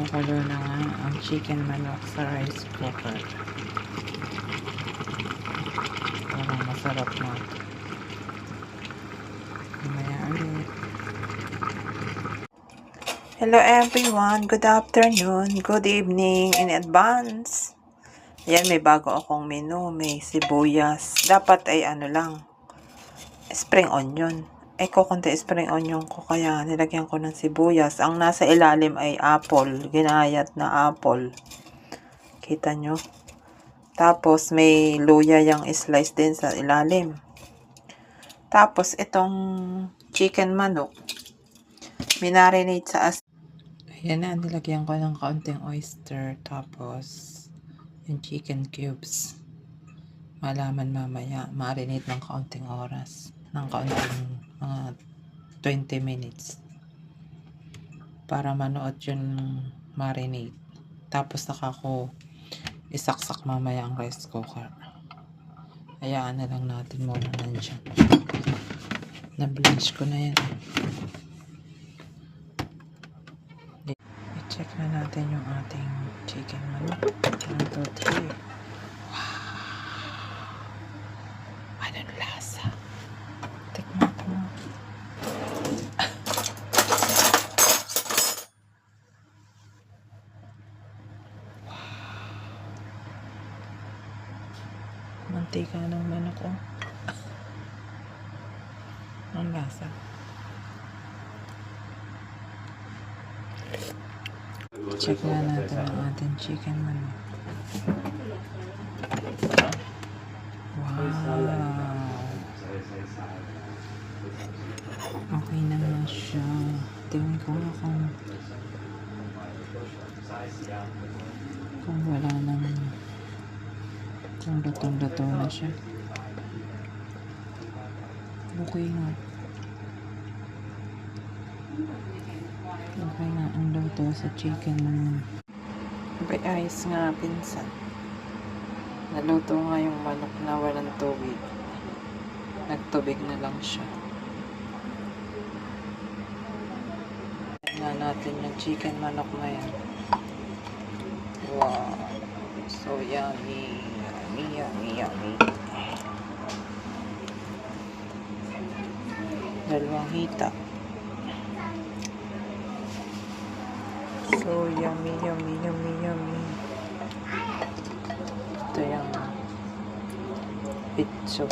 Kumukulo na nga ang chicken manok sa rice cooker. Parang masarap na ito. Mamaya ulit. Hello everyone, good afternoon, good evening in advance. Ayan, may bago akong menu, may sibuyas. Dapat ay ano lang, spring onion. Kukunti spring onion ko, kaya nilagyan ko ng sibuyas. Ang nasa ilalim ay apple, ginayat na apple. Kita nyo? Tapos may luya yung slice din sa ilalim. Tapos itong chicken manok, minarinate sa ayan na, nilagyan ko ng kaunting oyster. Tapos yung chicken cubes. Malaman mamaya, marinate ng kaunting oras. Ng kaunting mga 20 minutes. Para manuot yung marinate. Tapos saka ko isaksak mamaya ang rice cooker. Hayaan na lang natin muna nandiyan. Na-blanch ko na yan. I-check na natin yung ating chicken manok. 1, 2, 3. Wow! Anong lasa? Tikman ko na. Mantika ng manok, oh. Ang lasa. Check na natin ang ating chicken manok. Wow! Okay naman siya. Tingnan ko nga kung wala naman. Kung lutong-luto na siya. Okay nga. Okay nga ang luto sa chicken. May ayos nga, pinsan. Naluto nga yung manok na walang tubig. Nagtubig na lang siya. Tingnan natin yung chicken manok na yan. Wow! So yummy! Yummy, yummy, yummy. Dalawang hita. So yummy, yummy, yummy, yummy. Ito yung pizza.